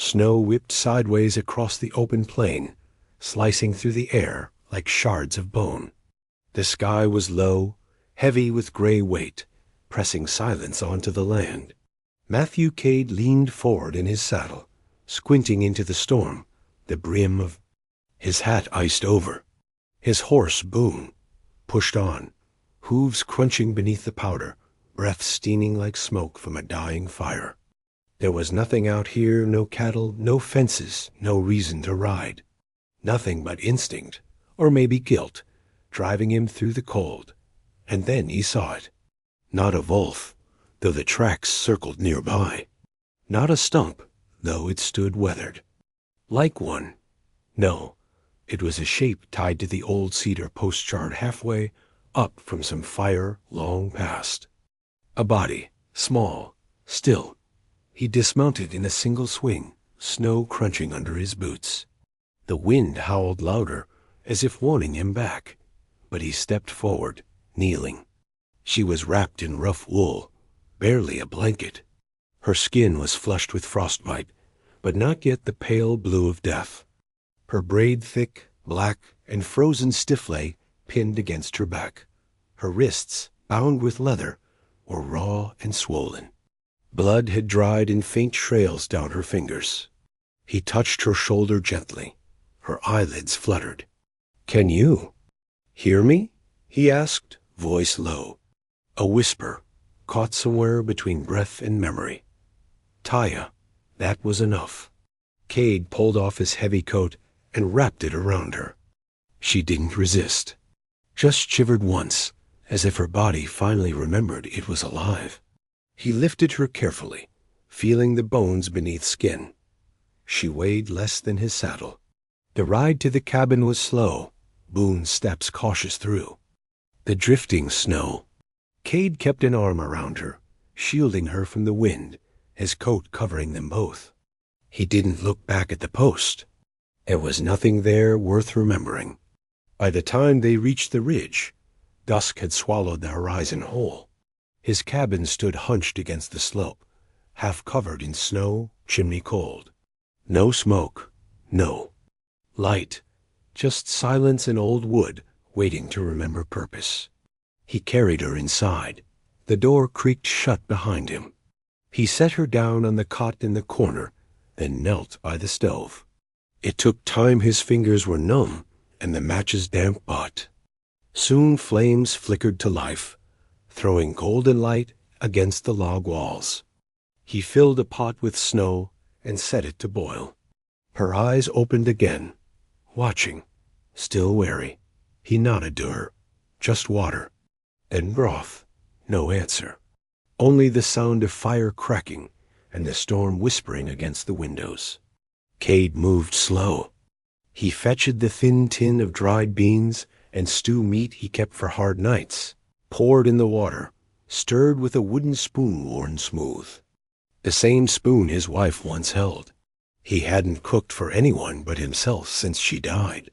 Snow whipped sideways across the open plain, slicing through the air like shards of bone. The sky was low, heavy with gray weight, pressing silence onto the land. Matthew Cade leaned forward in his saddle, squinting into the storm, the brim of his hat iced over. His horse, Boone, pushed on, hooves crunching beneath the powder, breath steaming like smoke from a dying fire. There was nothing out here, no cattle, no fences, no reason to ride. Nothing but instinct, or maybe guilt, driving him through the cold. And then he saw it. Not a wolf, though the tracks circled nearby. Not a stump, though it stood weathered. Like one. No, it was a shape tied to the old cedar post charred halfway up from some fire long past. A body, small, still. He dismounted in a single swing, snow crunching under his boots. The wind howled louder, as if warning him back, but he stepped forward, kneeling. She was wrapped in rough wool, barely a blanket. Her skin was flushed with frostbite, but not yet the pale blue of death. Her braid thick, black, and frozen stiff lay pinned against her back. Her wrists, bound with leather, were raw and swollen. Blood had dried in faint trails down her fingers. He touched her shoulder gently. Her eyelids fluttered. "Can you hear me?" he asked, voice low. A whisper, caught somewhere between breath and memory. Taya, that was enough. Cade pulled off his heavy coat and wrapped it around her. She didn't resist, just shivered once, as if her body finally remembered it was alive. He lifted her carefully, feeling the bones beneath skin. She weighed less than his saddle. The ride to the cabin was slow, Boone's steps cautious through. The drifting snow. Cade kept an arm around her, shielding her from the wind, his coat covering them both. He didn't look back at the post. There was nothing there worth remembering. By the time they reached the ridge, dusk had swallowed the horizon whole. His cabin stood hunched against the slope, half covered in snow, chimney cold. No smoke, no light, just silence and old wood waiting to remember purpose. He carried her inside. The door creaked shut behind him. He set her down on the cot in the corner, then knelt by the stove. It took time. His fingers were numb and the match's damp butt. Soon flames flickered to life, throwing golden light against the log walls. He filled a pot with snow and set it to boil. Her eyes opened again, watching, still wary. He nodded to her. Just water. Then broth. No answer. Only the sound of fire cracking and the storm whispering against the windows. Cade moved slow. He fetched the thin tin of dried beans and stew meat he kept for hard nights, poured in the water, stirred with a wooden spoon worn smooth. The same spoon his wife once held. He hadn't cooked for anyone but himself since she died.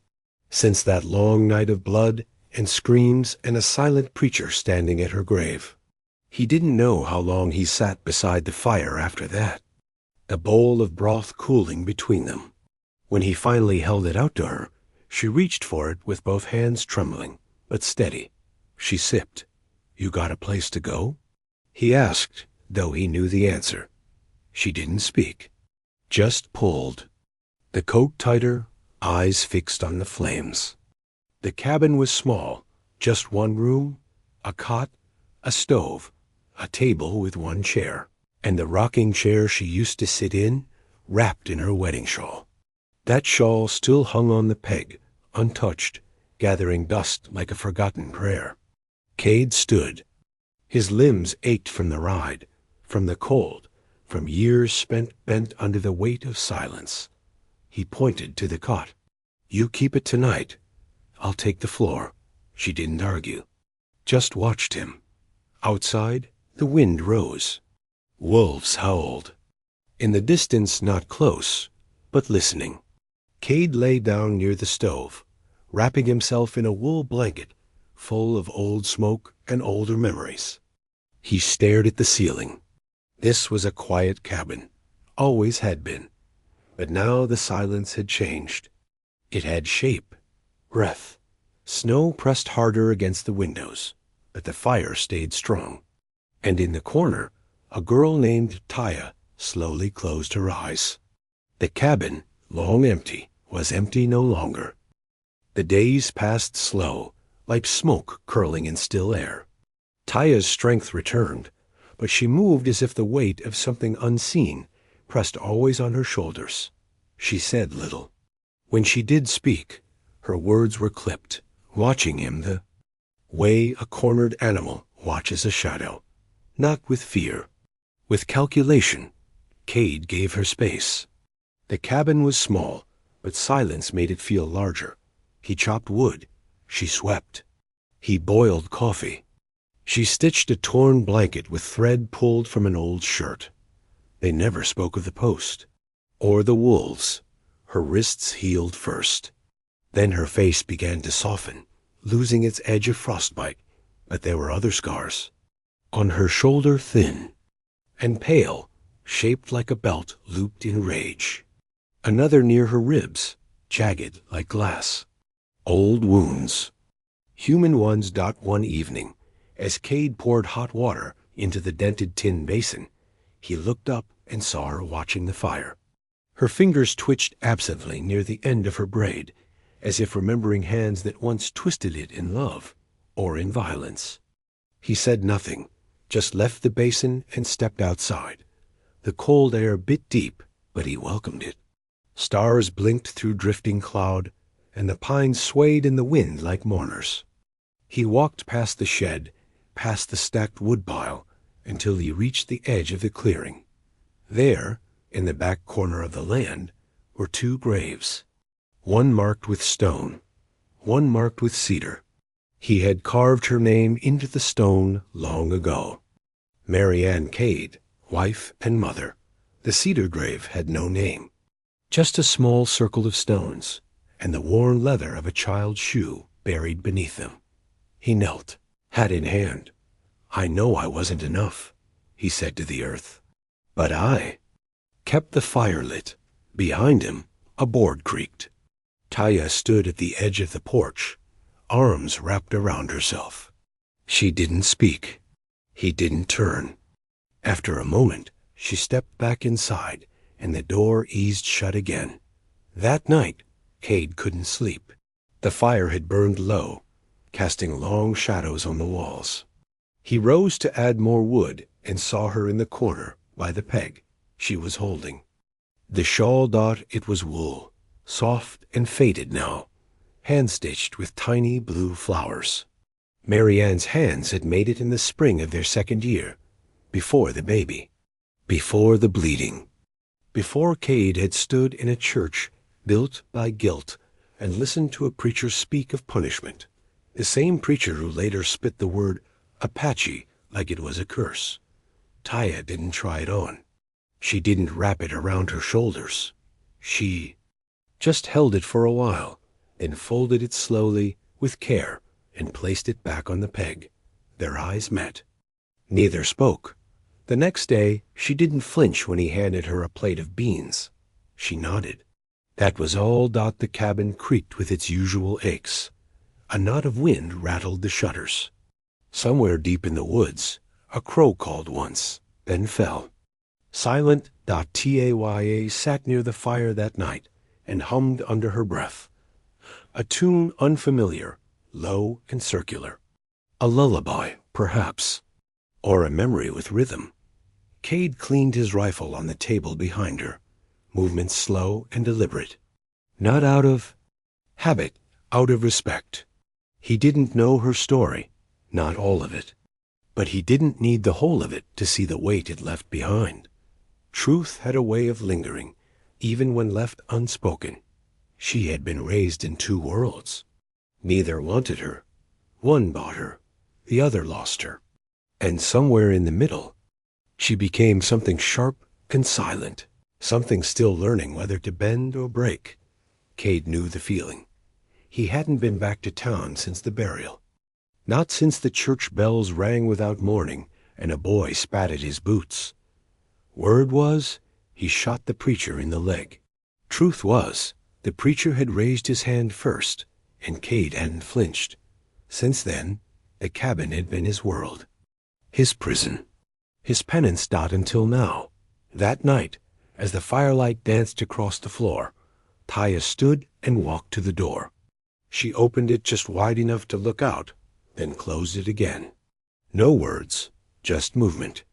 Since that long night of blood and screams and a silent preacher standing at her grave. He didn't know how long he sat beside the fire after that, a bowl of broth cooling between them. When he finally held it out to her, she reached for it with both hands trembling, but steady. She sipped. "You got a place to go?" he asked, though he knew the answer. She didn't speak, just pulled. The coat tighter, eyes fixed on the flames. The cabin was small, just one room, a cot, a stove, a table with one chair, and the rocking chair she used to sit in, wrapped in her wedding shawl. That shawl still hung on the peg, untouched, gathering dust like a forgotten prayer. Cade stood. His limbs ached from the ride, from the cold, from years spent bent under the weight of silence. He pointed to the cot. "You keep it tonight. I'll take the floor." She didn't argue, just watched him. Outside, the wind rose. Wolves howled. In the distance, not close, but listening. Cade lay down near the stove, wrapping himself in a wool blanket full of old smoke and older memories. He stared at the ceiling. This was a quiet cabin, always had been. But now the silence had changed. It had shape, breath. Snow pressed harder against the windows, but the fire stayed strong. And in the corner, a girl named Taya slowly closed her eyes. The cabin, long empty, was empty no longer. The days passed slow, like smoke curling in still air. Taya's strength returned, but she moved as if the weight of something unseen pressed always on her shoulders. She said little. When she did speak, her words were clipped, watching him the way a cornered animal watches a shadow. Not with fear, with calculation. Cade gave her space. The cabin was small, but silence made it feel larger. He chopped wood. She swept. He boiled coffee. She stitched a torn blanket with thread pulled from an old shirt. They never spoke of the post, or the wolves. Her wrists healed first. Then her face began to soften, losing its edge of frostbite, but there were other scars. On her shoulder thin, and pale, shaped like a belt looped in rage. Another near her ribs, jagged like glass. Old wounds. Human ones. One evening, as Cade poured hot water into the dented tin basin, he looked up and saw her watching the fire. Her fingers twitched absently near the end of her braid, as if remembering hands that once twisted it in love or in violence. He said nothing, just left the basin and stepped outside. The cold air bit deep, but he welcomed it. Stars blinked through drifting cloud, and the pines swayed in the wind like mourners. He walked past the shed, past the stacked woodpile, until he reached the edge of the clearing. There, in the back corner of the land, were two graves, one marked with stone, one marked with cedar. He had carved her name into the stone long ago. Mary Ann Cade, wife and mother. The cedar grave had no name, just a small circle of stones, and the worn leather of a child's shoe buried beneath them. He knelt, hat in hand. "I know I wasn't enough," he said to the earth, "but I kept the fire lit." Behind him, a board creaked. Taya stood at the edge of the porch, arms wrapped around herself. She didn't speak. He didn't turn. After a moment, she stepped back inside, and the door eased shut again. That night, Cade couldn't sleep. The fire had burned low, casting long shadows on the walls. He rose to add more wood and saw her in the corner by the peg she was holding. The shawl. It was wool, soft and faded now, hand-stitched with tiny blue flowers. Mary Ann's hands had made it in the spring of their second year, before the baby, before the bleeding, before Cade had stood in a church built by guilt and listened to a preacher speak of punishment, the same preacher who later spit the word Apache like it was a curse. Taya didn't try it on. She didn't wrap it around her shoulders. She just held it for a while, then folded it slowly, with care, and placed it back on the peg. Their eyes met. Neither spoke. The next day, she didn't flinch when he handed her a plate of beans. She nodded. That was all. The cabin creaked with its usual aches. A knot of wind rattled the shutters. Somewhere deep in the woods, a crow called once, then fell. Silent. Taya sat near the fire that night and hummed under her breath. A tune unfamiliar, low and circular. A lullaby, perhaps, or a memory with rhythm. Cade cleaned his rifle on the table behind her, movements slow and deliberate. Not out of habit, out of respect. He didn't know her story, not all of it. But he didn't need the whole of it to see the weight it left behind. Truth had a way of lingering, even when left unspoken. She had been raised in two worlds. Neither wanted her. One bought her, the other lost her. And somewhere in the middle, she became something sharp and silent, something still learning whether to bend or break. Cade knew the feeling. He hadn't been back to town since the burial. Not since the church bells rang without mourning and a boy spat at his boots. Word was, he shot the preacher in the leg. Truth was, the preacher had raised his hand first, and Cade hadn't flinched. Since then, the cabin had been his world, his prison, his penance. Until now. That night, as the firelight danced across the floor, Taya stood and walked to the door. She opened it just wide enough to look out, then closed it again. No words, just movement,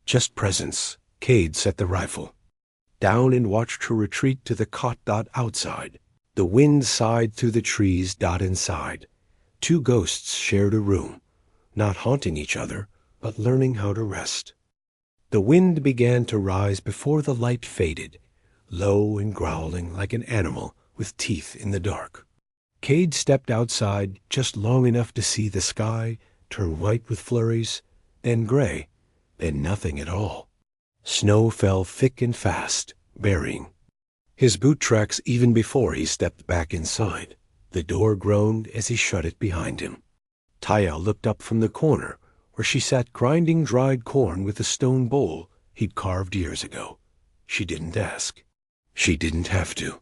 just presence. Cade set the rifle down and watched her retreat to the cot. Outside, the wind sighed through the trees. Inside, two ghosts shared a room, not haunting each other, but learning how to rest. The wind began to rise before the light faded, low and growling like an animal with teeth in the dark. Cade stepped outside just long enough to see the sky turn white with flurries, then gray, then nothing at all. Snow fell thick and fast, burying his boot tracks even before he stepped back inside. The door groaned as he shut it behind him. Taya looked up from the corner where she sat grinding dried corn with a stone bowl he'd carved years ago. She didn't ask. She didn't have to.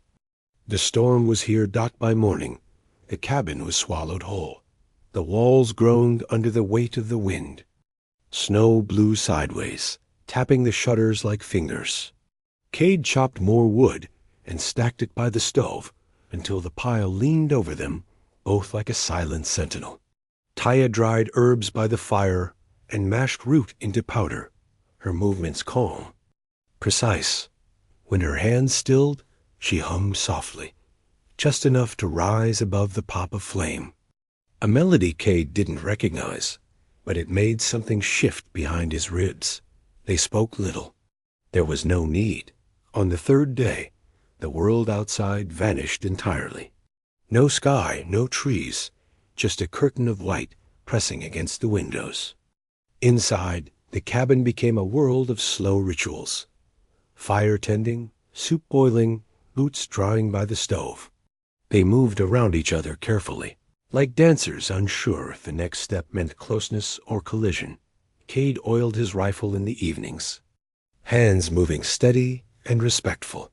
The storm was here. By morning, the cabin was swallowed whole. The walls groaned under the weight of the wind. Snow blew sideways, tapping the shutters like fingers. Cade chopped more wood and stacked it by the stove until the pile leaned over them, both like a silent sentinel. Taya dried herbs by the fire and mashed root into powder, her movements calm, precise. When her hands stilled, she hummed softly, just enough to rise above the pop of flame. A melody Cade didn't recognize, but it made something shift behind his ribs. They spoke little. There was no need. On the third day, the world outside vanished entirely. No sky, no trees, just a curtain of white pressing against the windows. Inside, the cabin became a world of slow rituals. Fire tending, soup boiling, boots drying by the stove. They moved around each other carefully, like dancers unsure if the next step meant closeness or collision. Cade oiled his rifle in the evenings, hands moving steady and respectful.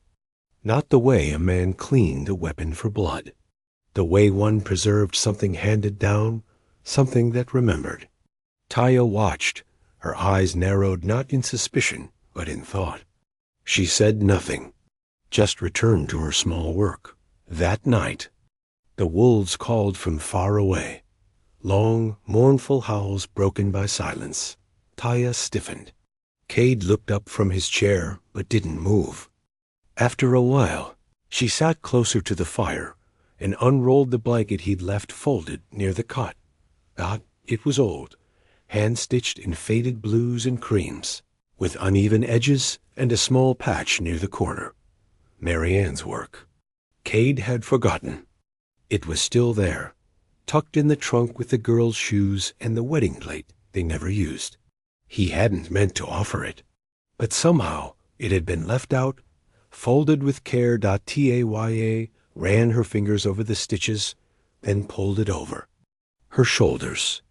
Not the way a man cleaned a weapon for blood. The way one preserved something handed down, something that remembered. Taya watched, her eyes narrowed not in suspicion, but in thought. She said nothing, just returned to her small work. That night, the wolves called from far away, long, mournful howls broken by silence. Taya stiffened. Cade looked up from his chair, but didn't move. After a while, she sat closer to the fire and unrolled the blanket he'd left folded near the cot. It was old, hand-stitched in faded blues and creams, with uneven edges and a small patch near the corner. Mary Ann's work. Cade had forgotten. It was still there, tucked in the trunk with the girl's shoes and the wedding plate they never used. He hadn't meant to offer it, but somehow it had been left out, folded with care. Taya ran her fingers over the stitches, then pulled it over her shoulders.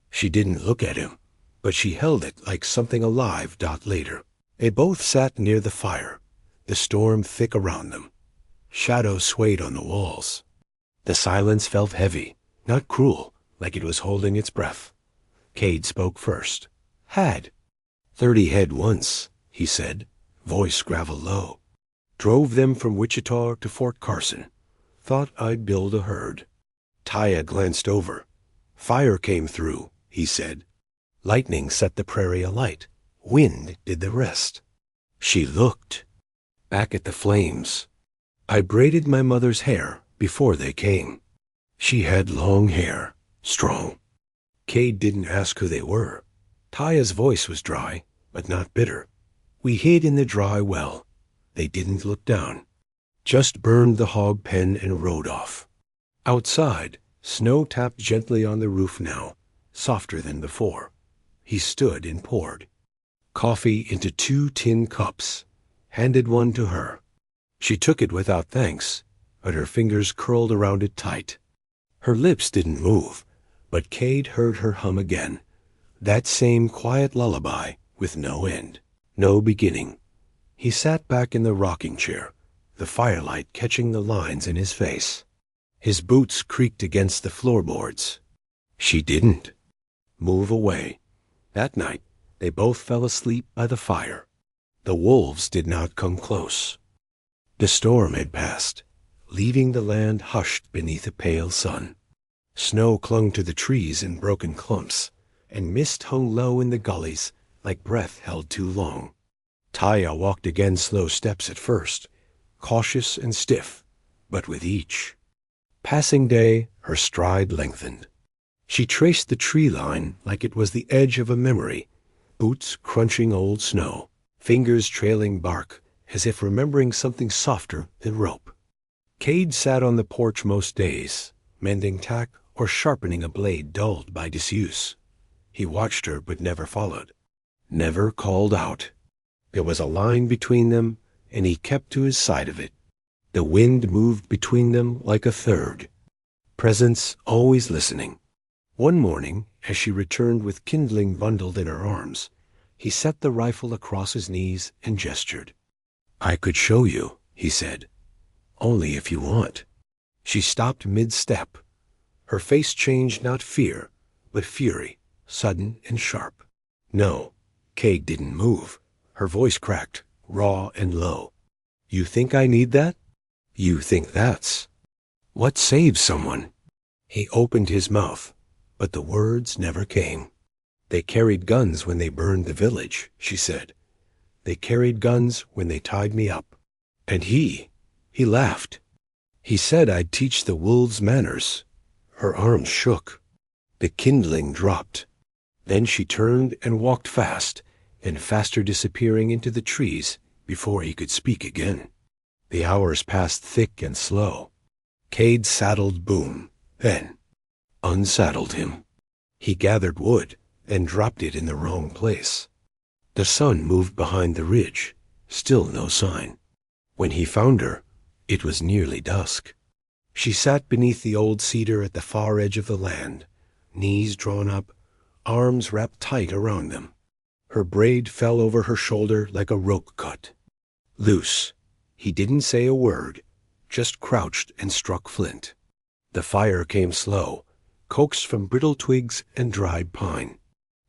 She didn't look at him, but she held it like something alive. Later, they both sat near the fire, the storm thick around them. Shadows swayed on the walls. The silence felt heavy, not cruel, like it was holding its breath. Cade spoke first. "Had 30 head once," he said, voice gravel low. "Drove them from Wichita to Fort Carson. Thought I'd build a herd." Taya glanced over. "Fire came through," he said. "Lightning set the prairie alight. Wind did the rest." She looked back at the flames. "I braided my mother's hair before they came." She had long hair, strong. Cade didn't ask who they were. Taya's voice was dry, but not bitter. "We hid in the dry well. They didn't look down. Just burned the hog pen and rode off." Outside, snow tapped gently on the roof now, softer than before. He stood and poured coffee into 2 tin cups, handed one to her. She took it without thanks, but her fingers curled around it tight. Her lips didn't move, but Cade heard her hum again, that same quiet lullaby with no end, no beginning. He sat back in the rocking chair, the firelight catching the lines in his face. His boots creaked against the floorboards. She didn't move away. That night, they both fell asleep by the fire. The wolves did not come close. The storm had passed, leaving the land hushed beneath a pale sun. Snow clung to the trees in broken clumps, and mist hung low in the gullies like breath held too long. Taya walked again slow steps at first, cautious and stiff, but with each passing day her stride lengthened. She traced the tree line like it was the edge of a memory, boots crunching old snow, fingers trailing bark as if remembering something softer than rope. Cade sat on the porch most days, mending tack or sharpening a blade dulled by disuse. He watched her but never followed, never called out. There was a line between them, and he kept to his side of it. The wind moved between them like a third. Presence always listening. One morning, as she returned with kindling bundled in her arms, he set the rifle across his knees and gestured. "I could show you," he said. "Only if you want." She stopped mid-step. Her face changed not fear, but fury, sudden and sharp. No, Cade didn't move. Her voice cracked, raw and low. "You think I need that? You think that's what saves someone?" He opened his mouth, but the words never came. "They carried guns when they burned the village," she said. "They carried guns when they tied me up." And he laughed. He said I'd teach the wolves manners. Her arms shook. The kindling dropped. Then she turned and walked fast, and faster, disappearing into the trees before he could speak again. The hours passed thick and slow. Cade saddled Boom, then unsaddled him. He gathered wood and dropped it in the wrong place. The sun moved behind the ridge, still no sign. When he found her, it was nearly dusk. She sat beneath the old cedar at the far edge of the land, knees drawn up, arms wrapped tight around them. Her braid fell over her shoulder like a rope cut. Loose. He didn't say a word, just crouched and struck flint. The fire came slow, coaxed from brittle twigs and dried pine.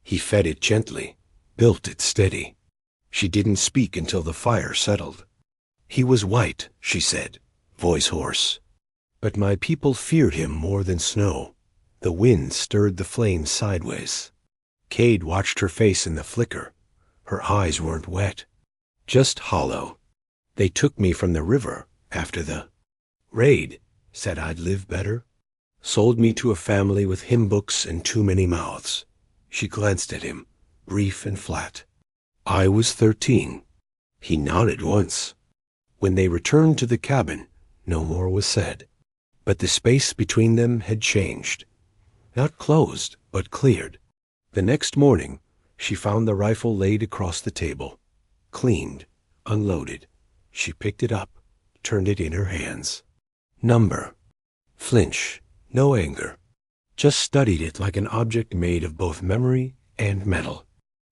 He fed it gently, built it steady. She didn't speak until the fire settled. "He was white," she said, voice hoarse. "But my people feared him more than snow." The wind stirred the flames sideways. Cade watched her face in the flicker. Her eyes weren't wet, just hollow. "They took me from the river after the raid, said I'd live better. Sold me to a family with hymn books and too many mouths." She glanced at him, brief and flat. "I was 13. He nodded once. When they returned to the cabin, no more was said. But the space between them had changed. Not closed, but cleared. The next morning, she found the rifle laid across the table, cleaned, unloaded. She picked it up, turned it in her hands. Number. Flinch. No anger. Just studied it like an object made of both memory and metal.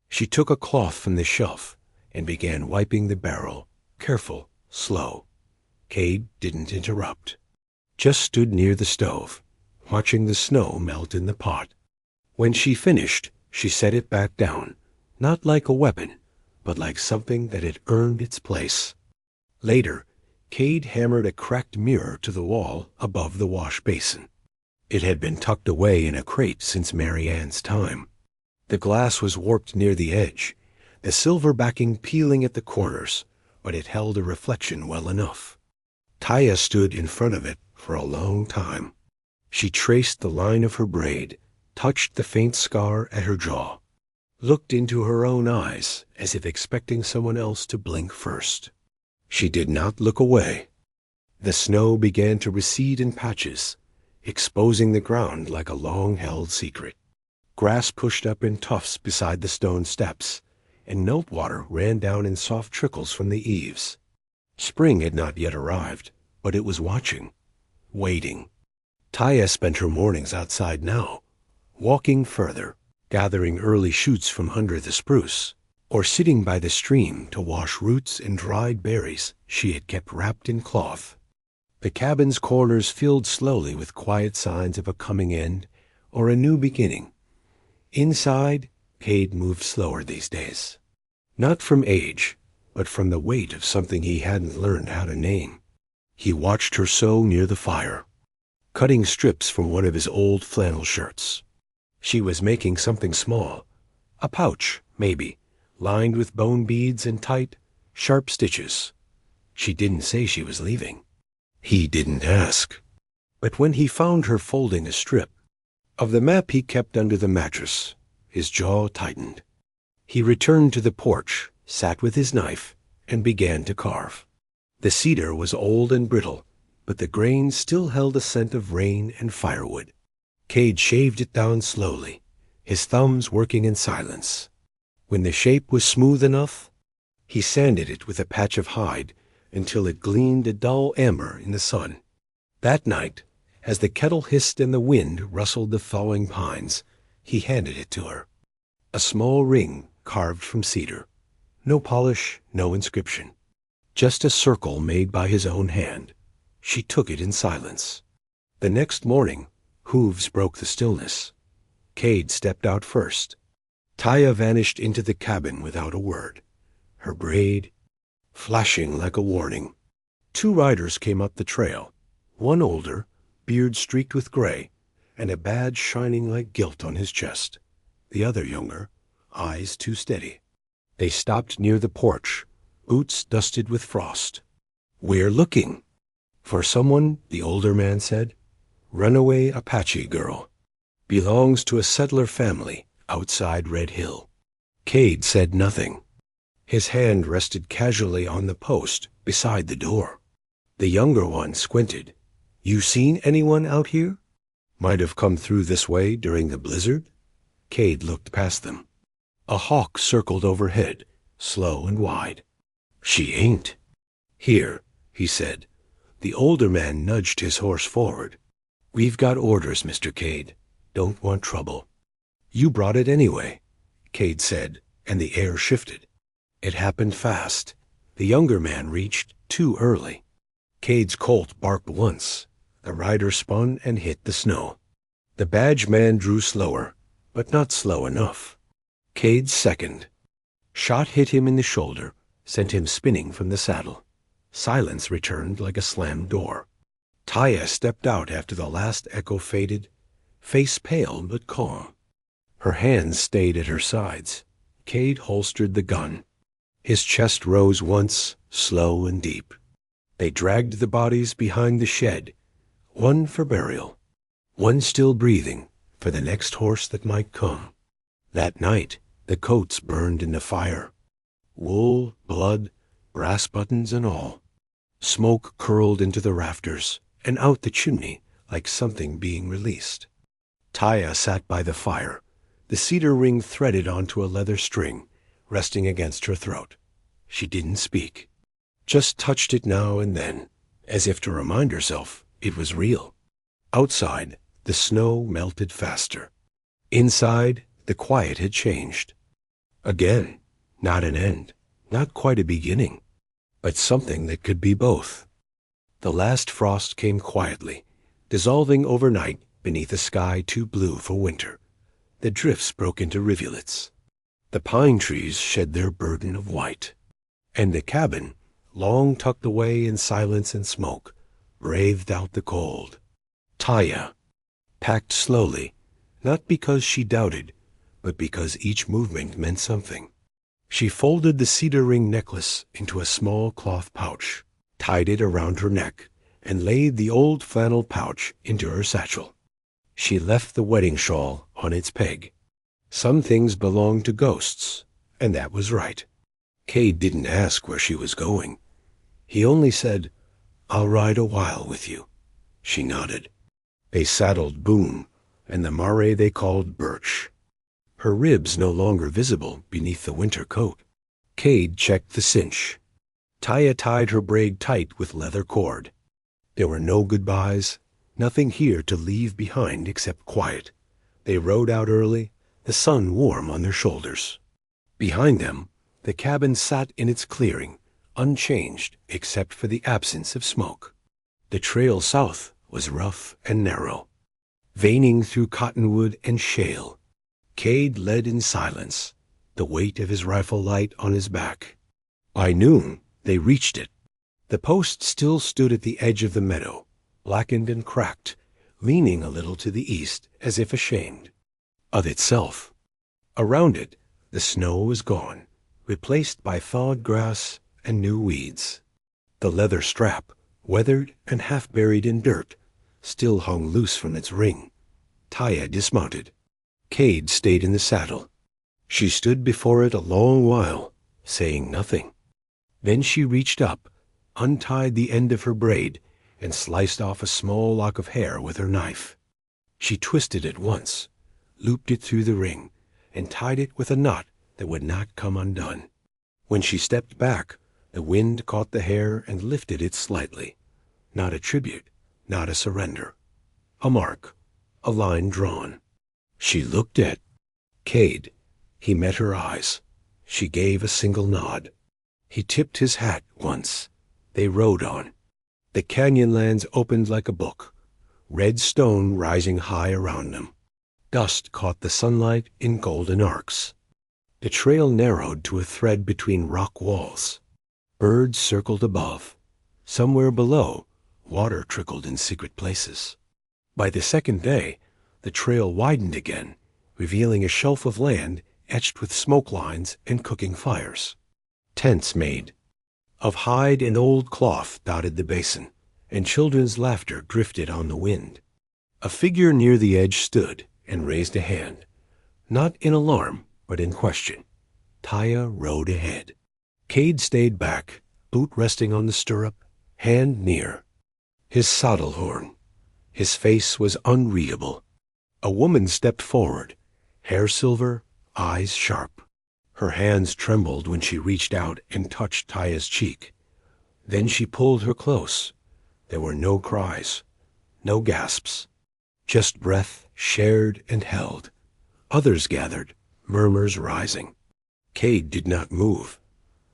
She took a cloth from the shelf and began wiping the barrel, careful, slow. Cade didn't interrupt. Just stood near the stove, watching the snow melt in the pot. When she finished, she set it back down, not like a weapon, but like something that had earned its place. Later, Cade hammered a cracked mirror to the wall above the wash basin. It had been tucked away in a crate since Mary Ann's time. The glass was warped near the edge, the silver backing peeling at the corners, but it held a reflection well enough. Taya stood in front of it for a long time. She traced the line of her braid, touched the faint scar at her jaw, looked into her own eyes as if expecting someone else to blink first. She did not look away. The snow began to recede in patches, exposing the ground like a long-held secret. Grass pushed up in tufts beside the stone steps, and milk water ran down in soft trickles from the eaves. Spring had not yet arrived, but it was watching, waiting. Taya spent her mornings outside now, walking further, gathering early shoots from under the spruce. or sitting by the stream to wash roots and dried berries she had kept wrapped in cloth. The cabin's corners filled slowly with quiet signs of a coming end or a new beginning. Inside, Cade moved slower these days. Not from age, but from the weight of something he hadn't learned how to name. He watched her sew near the fire, cutting strips from one of his old flannel shirts. She was making something small, a pouch, maybe, lined with bone beads and tight, sharp stitches. She didn't say she was leaving. He didn't ask. But when he found her folding a strip of the map he kept under the mattress, his jaw tightened. He returned to the porch, sat with his knife, and began to carve. The cedar was old and brittle, but the grain still held a scent of rain and firewood. Cade shaved it down slowly, his thumbs working in silence. When the shape was smooth enough, he sanded it with a patch of hide until it gleamed a dull amber in the sun. That night, as the kettle hissed and the wind rustled the falling pines, he handed it to her. A small ring carved from cedar. No polish, no inscription. Just a circle made by his own hand. She took it in silence. The next morning, hooves broke the stillness. Cade stepped out first. Taya vanished into the cabin without a word, her braid flashing like a warning. 2 riders came up the trail, one older, beard streaked with gray, and a badge shining like gilt on his chest. The other younger, eyes too steady. They stopped near the porch, boots dusted with frost. "We're looking for someone," the older man said. "Runaway Apache girl. Belongs to a settler family outside Red Hill." Cade said nothing. His hand rested casually on the post beside the door. The younger one squinted. "You seen anyone out here? Might have come through this way during the blizzard?" Cade looked past them. A hawk circled overhead, slow and wide. "She ain't." "Here," he said. The older man nudged his horse forward. "We've got orders, Mr. Cade. Don't want trouble." "You brought it anyway," Cade said, and the air shifted. It happened fast. The younger man reached too early. Cade's colt barked once. The rider spun and hit the snow. The badge man drew slower, but not slow enough. Cade's second shot hit him in the shoulder, sent him spinning from the saddle. Silence returned like a slammed door. Taya stepped out after the last echo faded, face pale but calm. Her hands stayed at her sides. Cade holstered the gun. His chest rose once, slow and deep. They dragged the bodies behind the shed, one for burial, one still breathing for the next horse that might come. That night, the coats burned in the fire. Wool, blood, brass buttons and all. Smoke curled into the rafters and out the chimney like something being released. Taya sat by the fire, the cedar ring threaded onto a leather string, resting against her throat. She didn't speak, just touched it now and then, as if to remind herself it was real. Outside, the snow melted faster. Inside, the quiet had changed. Again, not an end, not quite a beginning, but something that could be both. The last frost came quietly, dissolving overnight beneath a sky too blue for winter. The drifts broke into rivulets. The pine trees shed their burden of white. And the cabin, long tucked away in silence and smoke, braved out the cold. Taya packed slowly, not because she doubted, but because each movement meant something. She folded the cedar ring necklace into a small cloth pouch, tied it around her neck, and laid the old flannel pouch into her satchel. She left the wedding shawl on its peg. Some things belonged to ghosts, and that was right. Cade didn't ask where she was going. He only said, "I'll ride a while with you." She nodded. They saddled Boone and the mare they called Birch, her ribs no longer visible beneath the winter coat. Cade checked the cinch. Taya tied her braid tight with leather cord. There were no goodbyes, nothing here to leave behind except quiet. They rode out early, the sun warm on their shoulders. Behind them, The cabin sat in its clearing, unchanged except for the absence of smoke. The trail south was rough and narrow, veining through cottonwood and shale. Cade led in silence, the weight of his rifle light on his back. By noon, they reached it. The post still stood at the edge of the meadow, blackened and cracked, leaning a little to the east as if ashamed of itself. Around it, the snow was gone, replaced by thawed grass and new weeds. The leather strap, weathered and half buried in dirt, still hung loose from its ring. Taya dismounted. Cade stayed in the saddle. She stood before it a long while, saying nothing. Then she reached up, untied the end of her braid, and sliced off a small lock of hair with her knife. She twisted it once, looped it through the ring, and tied it with a knot that would not come undone. When she stepped back, the wind caught the hair and lifted it slightly. Not a tribute, not a surrender. A mark, a line drawn. She looked at Cade. He met her eyes. She gave a single nod. He tipped his hat once. They rode on. The canyon lands opened like a book, red stone rising high around them. Dust caught the sunlight in golden arcs. The trail narrowed to a thread between rock walls. Birds circled above. Somewhere below, water trickled in secret places. By the second day, the trail widened again, revealing a shelf of land etched with smoke lines and cooking fires. Tents made of hide and old cloth dotted the basin, and children's laughter drifted on the wind. A figure near the edge stood and raised a hand, not in alarm, but in question. Taya rode ahead. Cade stayed back, boot resting on the stirrup, hand near. His saddle horn. His face was unreadable. A woman stepped forward, hair silver, eyes sharp. Her hands trembled when she reached out and touched Taya's cheek. Then she pulled her close. There were no cries, no gasps, just breath shared and held. Others gathered, murmurs rising. Cade did not move.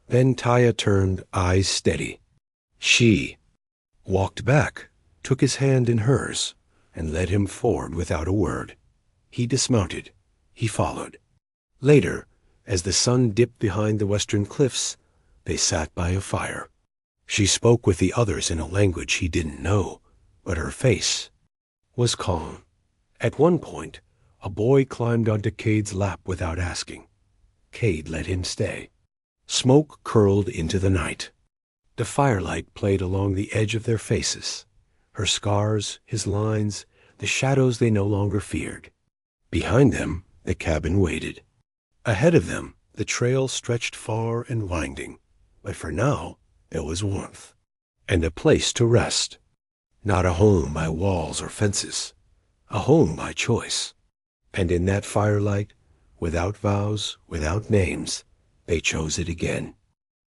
Then Taya turned, eyes steady. She walked back, took his hand in hers, and led him forward without a word. He dismounted. He followed. Later, as the sun dipped behind the western cliffs, they sat by a fire. She spoke with the others in a language he didn't know, but her face was calm. At one point, a boy climbed onto Cade's lap without asking. Cade let him stay. Smoke curled into the night. The firelight played along the edge of their faces, her scars, his lines, the shadows they no longer feared. Behind them, the cabin waited. Ahead of them, the trail stretched far and winding, but for now, there was warmth and a place to rest. Not a home by walls or fences, a home by choice. And in that firelight, without vows, without names, they chose it again.